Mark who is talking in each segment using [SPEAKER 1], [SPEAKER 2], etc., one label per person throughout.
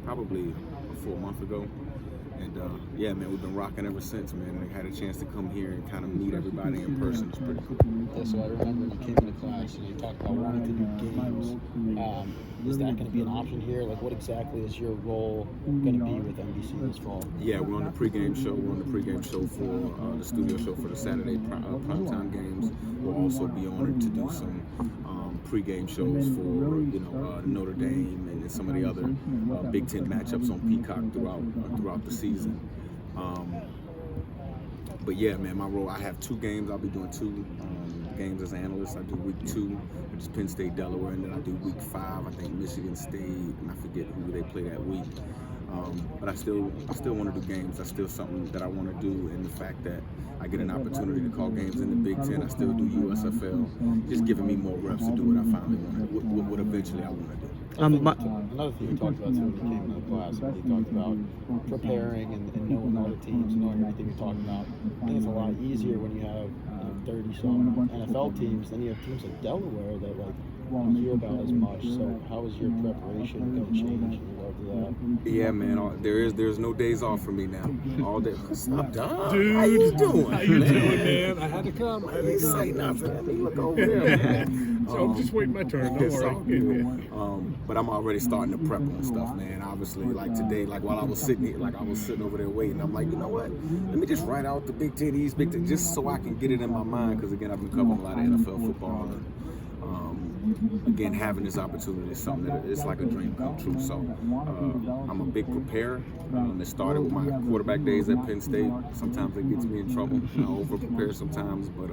[SPEAKER 1] probably a full month ago. And yeah, man, we've been rocking ever since, man. And I had a chance to come here and kind of meet everybody in person. It's pretty cool.
[SPEAKER 2] Yeah, so I remember when you came into class and you talked about wanting to do games. Is that going to be an option here? Like, what exactly is your role going to be with NBC this fall?
[SPEAKER 1] Yeah, we're on the pregame show. We're on the pregame show for the studio show for the Saturday primetime games. We'll also be honored to do some pregame shows for Notre Dame and some of the other Big Ten matchups on Peacock throughout the season. But yeah, man, my role, I have 2 games. I'll be doing 2 games as an analyst. I do week 2, which is Penn State, Delaware, and then I do week 5, I think Michigan State, and I forget who they play that week. But I still want to do games. That's still something that I want to do, and the fact that I get an opportunity to call games in the Big Ten, I still do USFL, just giving me more reps to do what I finally want, what eventually I want to do.
[SPEAKER 2] Another thing you talked about too when you came into class, you talked about preparing and knowing all the teams, knowing everything you're talking about. I think it's a lot easier when you have 30-some NFL teams, then you have teams like Delaware that don't hear about as much. So how is your preparation going to change in regard to that?
[SPEAKER 1] Yeah, man, there's no days off for me now. All day. What's up, dog?
[SPEAKER 3] Dude,
[SPEAKER 1] how you doing?
[SPEAKER 3] How you doing, man? I had to come.
[SPEAKER 1] Say nothing. Look over here, man.
[SPEAKER 3] So I'm just waiting my turn. Don't worry.
[SPEAKER 1] But I'm already starting to prep on stuff, man. Obviously, like today, like while I was sitting here, like I was sitting over there waiting, I'm like, you know what? Let me just write out the Big Ten East, Big Ten, just so I can get it in my mind. Because again, I've been covering a lot of NFL football, and again, having this opportunity is something that it's like a dream come true. So I'm a big preparer. It started with my quarterback days at Penn State. Sometimes it gets me in trouble. I over-prepare sometimes, but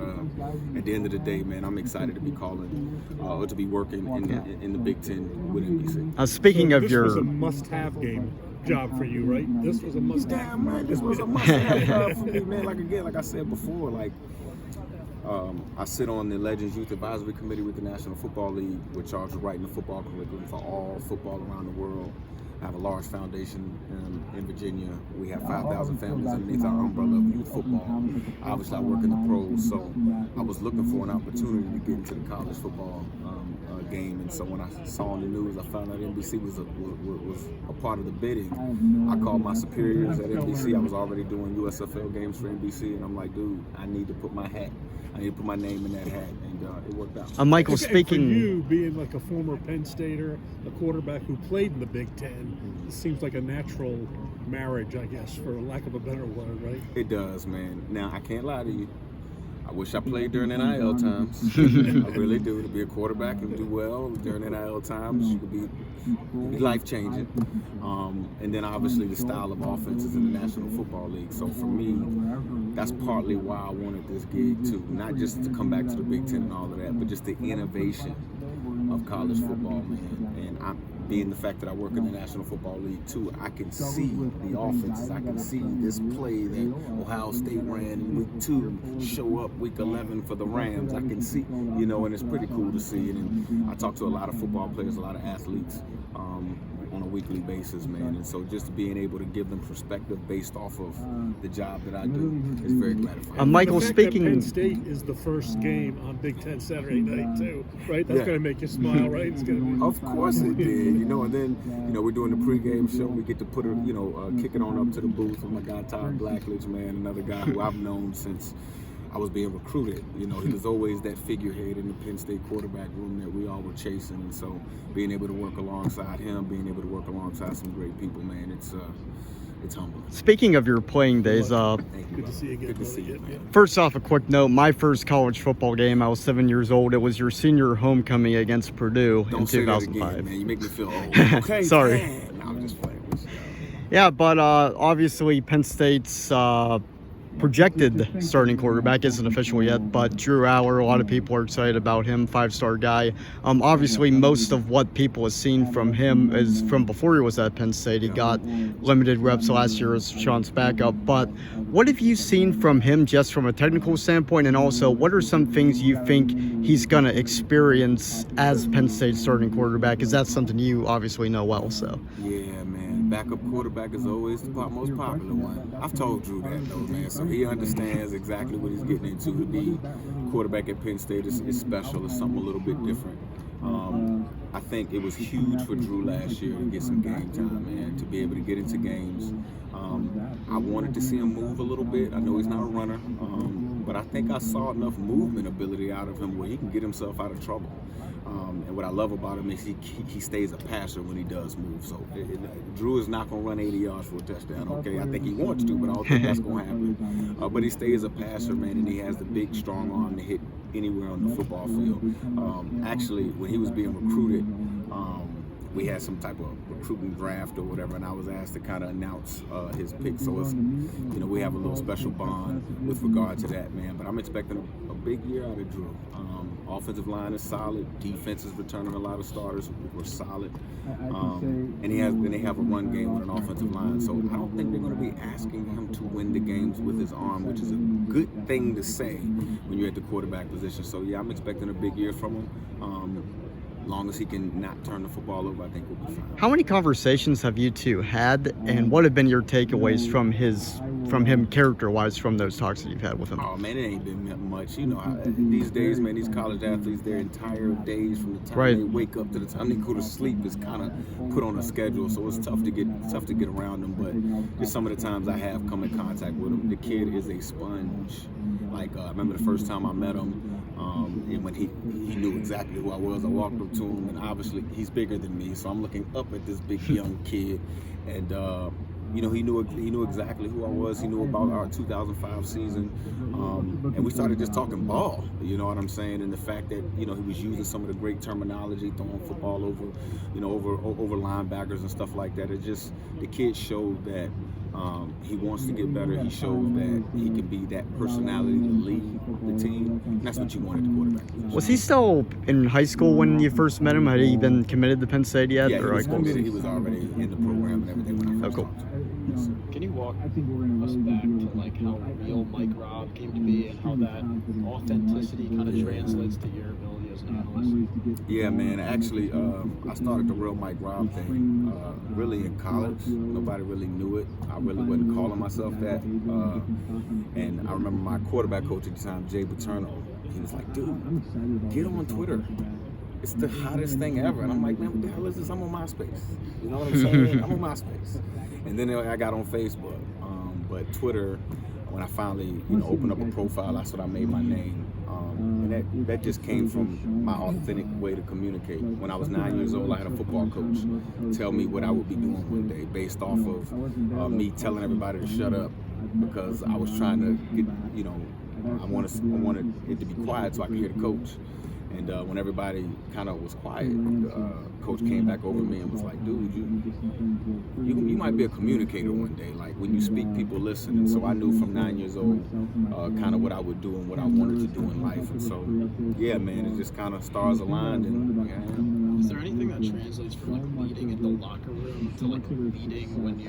[SPEAKER 1] at the end of the day, man, I'm excited to be calling or to be working in the Big Ten with NBC.
[SPEAKER 3] Speaking of this was a must-have game job for you, right? This was a must-have.
[SPEAKER 1] Damn right, this was a must-have job for me, man. Like I said before, I sit on the Legends Youth Advisory Committee with the National Football League. We're charged with writing the football curriculum for all football around the world. I have a large foundation in Virginia. We have 5,000 families underneath our umbrella of youth football. Obviously, I work in the pros, so I was looking for an opportunity to get into the college football game. And so when I saw on the news, I found out NBC was a part of the bidding. I called my superiors at NBC. I was already doing USFL games for NBC, and I'm like, dude, I need to put my name in that hat, and it worked out.
[SPEAKER 3] Michael, speaking, for you being like a former Penn Stater, a quarterback who played in the Big Ten, it seems like a natural marriage, I guess, for lack of a better word, right?
[SPEAKER 1] It does, man. Now I can't lie to you. I wish I played during NIL times. I really do. To be a quarterback and do well during NIL times, you could be life-changing. And then obviously the style of offenses in the National Football League. So for me, that's partly why I wanted this gig too. Not just to come back to the Big Ten and all of that, but just the innovation of college football, man. And being the fact that I work in the National Football League too, I can see the offenses. I can see this play that Ohio State ran in week 2 show up week 11 for the Rams. I can see, and it's pretty cool to see it. And I talk to a lot of football players, a lot of athletes on a weekly basis, man. And so just being able to give them perspective based off of the job that I do is very gratifying.
[SPEAKER 3] Michael, speaking, Penn State is the first game on Big Ten Saturday night too, right? That's going to make you smile, right? It's going to be.
[SPEAKER 1] Of course it did, and then we're doing the pregame show. We get to put her, kick it on up to the booth with my guy Todd Blackledge, man, another guy who I've known since I was being recruited. He was always that figurehead in the Penn State quarterback room that we all were chasing. And so being able to work alongside him, being able to work alongside some great people, man, it's humbling. Speaking of your playing days,
[SPEAKER 3] good to see you again.
[SPEAKER 1] Good to see you, man.
[SPEAKER 4] First off, a quick note. My first college football game, I was 7 years old. It was your senior homecoming against Purdue in 2005.
[SPEAKER 1] Again, man. You make me feel old. Okay,
[SPEAKER 4] sorry.
[SPEAKER 1] Man. No, I'm just playing with you.
[SPEAKER 4] Yeah, but obviously Penn State's projected starting quarterback isn't official yet, but Drew Aller, a lot of people are excited about him, 5-star guy. Obviously, most of what people have seen from him is from before he was at Penn State. He got limited reps last year as Sean's backup, but what have you seen from him just from a technical standpoint, and also what are some things you think he's going to experience as Penn State's starting quarterback? Is that something you obviously know well? So
[SPEAKER 1] yeah, man, backup quarterback is always the most popular one. I've told Drew that though, man, so he understands exactly what he's getting into. To be quarterback at Penn State is special. It's something a little bit different. I think it was huge for Drew last year to get some game time, man, to be able to get into games. I wanted to see him move a little bit. I know he's not a runner, but I think I saw enough movement ability out of him where he can get himself out of trouble. And what I love about him is he stays a passer when he does move. So Drew is not going to run 80 yards for a touchdown, okay? I think he wants to, but I don't think that's going to happen. But he stays a passer, man, and he has the big, strong arm to hit anywhere on the football field. Actually, when he was being recruited, we had some type of recruiting draft or whatever, and I was asked to kind of announce his pick. So it's, we have a little special bond with regard to that, man. But I'm expecting a big year out of Drew. Offensive line is solid. Defense is returning a lot of starters. We're solid. And they have a run game with an offensive line. So I don't think they're going to be asking him to win the games with his arm, which is a good thing to say when you're at the quarterback position. So yeah, I'm expecting a big year from him. Long as he can not turn the football over, I think we'll be fine.
[SPEAKER 4] How many conversations have you two had, and what have been your takeaways from him character-wise from those talks that you've had with him?
[SPEAKER 1] Oh man, it ain't been much. These days, man, these college athletes, their entire days from the time they wake up to the time they go to sleep is kind of put on a schedule. So it's tough to get around them. But just some of the times I have come in contact with him, the kid is a sponge. Like I remember the first time I met him. And when he knew exactly who I was, I walked up to him, and obviously he's bigger than me, so I'm looking up at this big young kid, and he knew exactly who I was. He knew about our 2005 season, and we started just talking ball. You know what I'm saying? And the fact that he was using some of the great terminology, throwing football over linebackers and stuff like that. It just, the kid showed that. He wants to get better. He showed that he can be that personality to lead the team. And that's what you want at the quarterback position.
[SPEAKER 4] Was he still in high school when you first met him? Had he been committed to Penn State yet?
[SPEAKER 1] Yeah, he was committed. He was already in the program and everything when I first talked to him.
[SPEAKER 2] Can you walk us back to like how real Mike Robb came to be and how that authenticity kind of translates to your ability as an analyst?
[SPEAKER 1] Yeah, man. Actually, I started the real Mike Robb thing really in college. Nobody really knew it. I really wasn't calling myself that. And I remember my quarterback coach at the time, Jay Paterno, he was like, dude, get on Twitter. It's the hottest thing ever. And I'm like, man, what the hell is this? I'm on MySpace. You know what I'm saying? I'm on MySpace. And then I got on Facebook. But Twitter, when I finally opened up a profile, that's what I made my name. And that just came from my authentic way to communicate. When I was 9 years old, I had a football coach tell me what I would be doing one day based off of me telling everybody to shut up because I was trying to get, I wanted it to be quiet so I could hear the coach. And when everybody kind of was quiet, coach came back over me and was like, dude, you might be a communicator one day. Like when you speak, people listen. And so I knew from 9 years old kind of what I would do and what I wanted to do in life. And so, yeah, man, it just kind of stars aligned. And
[SPEAKER 2] Is there anything that translates from like leading in the locker room to like leading when you're